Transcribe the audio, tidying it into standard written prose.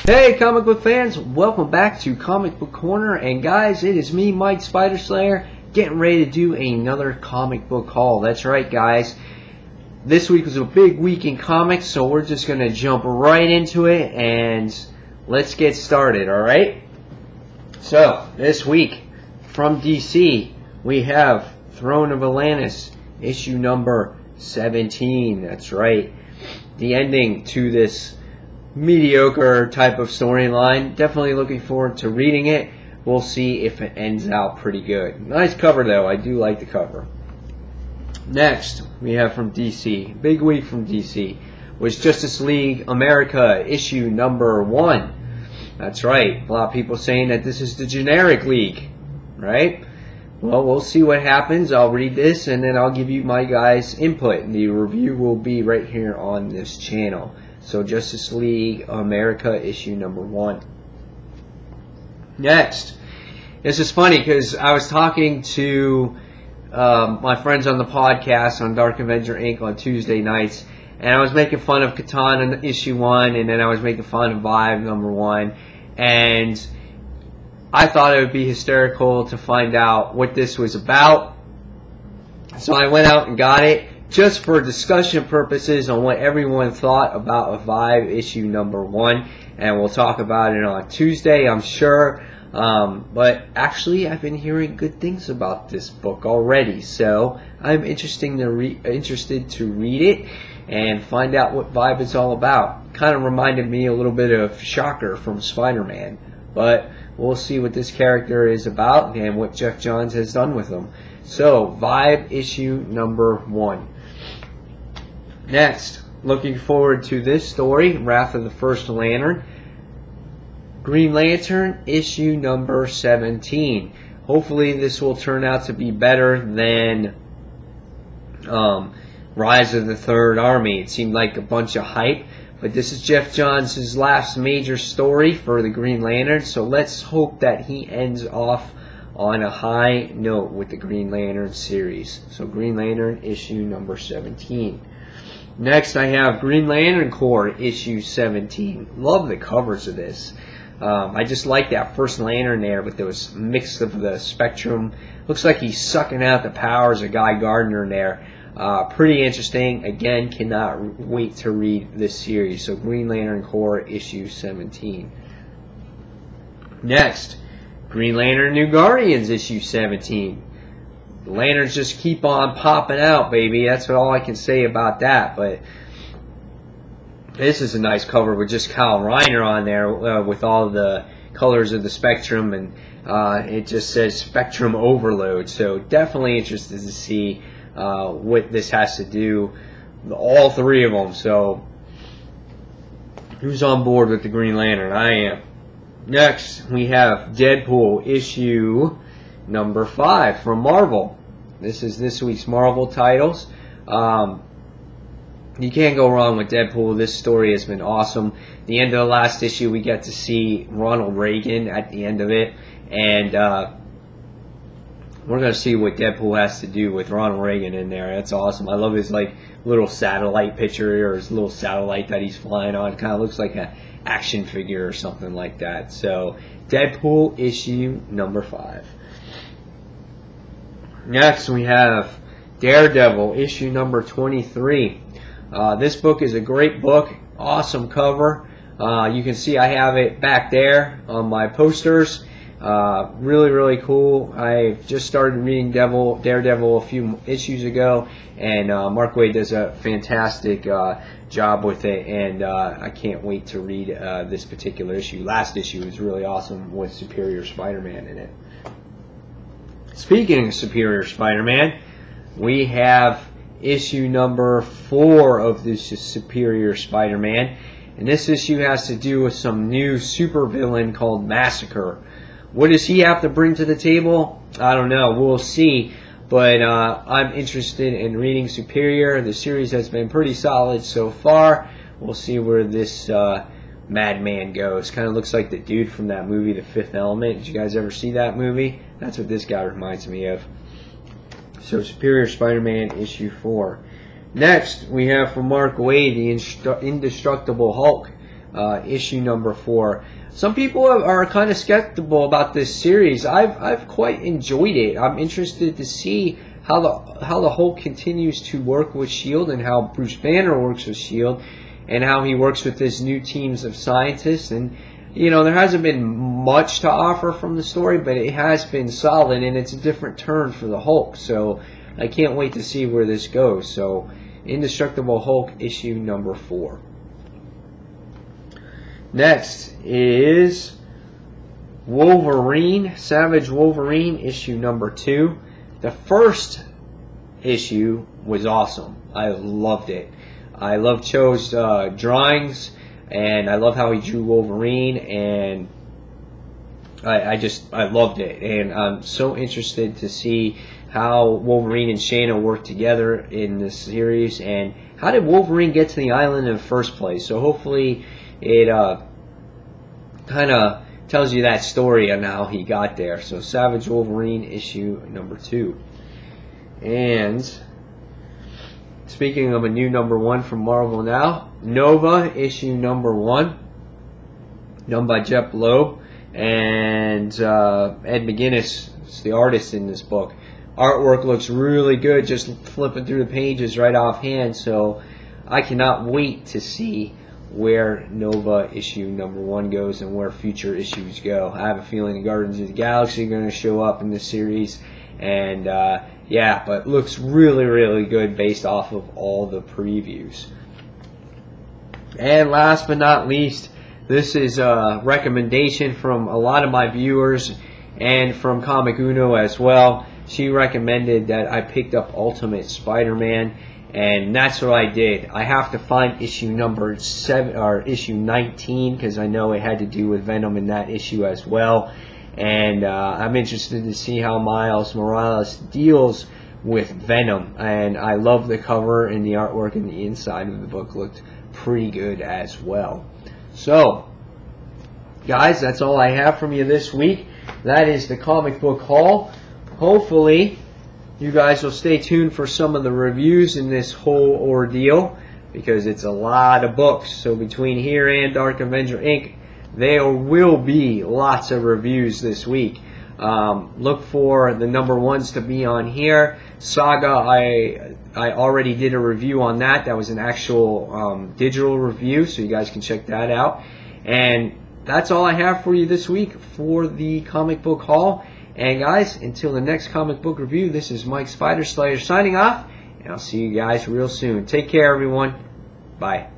Hey comic book fans, welcome back to Comic Book Corner, and guys, it is me, Mike Spider Slayer, getting ready to do another comic book haul. That's right guys, this week was a big week in comics, so we're just going to jump right into it and let's get started, alright? So, this week, from DC, we have Throne of Atlantis, issue number 17, that's right. The ending to this mediocre type of storyline. Definitely looking forward to reading it. We'll see if it ends out pretty good. Nice cover though, I do like the cover. Next, we have from DC, big week from DC, was Justice League America issue number 1. That's right, a lot of people saying that this is the generic league, right? Well, we'll see what happens. I'll read this and then I'll give you my guys' input. The review will be right here on this channel. So, Justice League America issue number 1. Next, this is funny because I was talking to my friends on the podcast on Dark Avenger Inc. on Tuesday nights, and I was making fun of Katana issue 1, and then I was making fun of Vibe number 1, and I thought it would be hysterical to find out what this was about. So I went out and got it just for discussion purposes on what everyone thought about a Vibe issue number 1, and we'll talk about it on Tuesday, I'm sure. But actually, I've been hearing good things about this book already, so I'm interested to read it and find out what Vibe is all about. Kind of reminded me a little bit of Shocker from SpiderMan, but we'll see what this character is about and what Jeff Johns has done with him. So, Vibe issue number 1. Next, looking forward to this story, Wrath of the First Lantern. Green Lantern issue number 17. Hopefully this will turn out to be better than Rise of the Third Army. It seemed like a bunch of hype, but this is Jeff Johns' last major story for the Green Lantern, so let's hope that he ends off on a high note with the Green Lantern series. So Green Lantern issue number 17. Next I have Green Lantern Corps issue 17. Love the covers of this. I just like that first lantern there with those mix of the spectrum. Looks like he's sucking out the powers of Guy Gardner there. Pretty interesting. Again, cannot wait to read this series. So Green Lantern Corps issue 17. Next, Green Lantern New Guardians issue 17. The lanterns just keep on popping out, baby. That's all I can say about that. But this is a nice cover with just Kyle Reiner on there with all the colors of the spectrum, and it just says Spectrum Overload. So definitely interested to see what this has to do. All three of them. So who's on board with the Green Lantern? I am. Next, we have Deadpool issue number 5 from Marvel. This is this week's Marvel titles. You can't go wrong with Deadpool. This story has been awesome. The end of the last issue, we get to see Ronald Reagan at the end of it, and we're going to see what Deadpool has to do with Ronald Reagan in there. That's awesome. I love his like little satellite picture, or his little satellite that he's flying on. Kind of looks like an action figure or something like that. So Deadpool issue number 5. Next we have Daredevil issue number 23. This book is a great book. Awesome cover. You can see I have it back there on my posters. Really cool. I just started reading Daredevil a few issues ago, and Mark Waid does a fantastic job with it, and I can't wait to read this particular issue. Last issue was really awesome with Superior Spider-Man in it. Speaking of Superior Spider-Man, we have issue number 4 of this Superior Spider-Man, and this issue has to do with some new supervillain called Massacre. What does he have to bring to the table? I don't know. We'll see. But I'm interested in reading Superior. The series has been pretty solid so far. We'll see where this madman goes. Kind of looks like the dude from that movie, The Fifth Element. Did you guys ever see that movie? That's what this guy reminds me of. So Superior Spider-Man issue 4. Next, we have from Mark Waid, the Indestructible Hulk. issue number 4. Some people are kind of skeptical about this series. I've quite enjoyed it. I'm interested to see how the Hulk continues to work with S.H.I.E.L.D. and how Bruce Banner works with S.H.I.E.L.D. and how he works with his new teams of scientists. And you know, there hasn't been much to offer from the story, but it has been solid, and it's a different turn for the Hulk. So I can't wait to see where this goes. So Indestructible Hulk issue number 4. Next is Wolverine, Savage Wolverine issue number 2. The first issue was awesome. I loved it. I love Cho's drawings, and I love how he drew Wolverine, and I loved it. And I'm so interested to see how Wolverine and Shayna work together in this series, and how did Wolverine get to the island in the first place. So hopefully it kind of tells you that story on how he got there. So Savage Wolverine issue number 2. And speaking of a new number 1 from Marvel now, Nova issue number 1, done by Jeff Loeb, and Ed McGuinness is the artist in this book. Artwork looks really good, just flipping through the pages right offhand, so I cannot wait to see where Nova issue number 1 goes and where future issues go. I have a feeling the Guardians of the Galaxy are going to show up in this series, and yeah, but looks really, really good based off of all the previews. And last but not least, this is a recommendation from a lot of my viewers and from Comic Uno as well. She recommended that I picked up Ultimate Spider-Man, and that's what I did. I have to find issue number 7 or issue 19, because I know it had to do with Venom in that issue as well. And I'm interested to see how Miles Morales deals with Venom. And I love the cover, and the artwork and the inside of the book looked pretty good as well. So, guys, that's all I have from you this week. That is the comic book haul. Hopefully, you guys will stay tuned for some of the reviews in this whole ordeal, because it's a lot of books. So between here and Dark Avenger Inc., there will be lots of reviews this week. Look for the number 1s to be on here. Saga, I already did a review on that. That was an actual digital review, so you guys can check that out. And that's all I have for you this week for the comic book haul. And guys, until the next comic book review, this is Mike Spider Slayer signing off, and I'll see you guys real soon. Take care, everyone. Bye.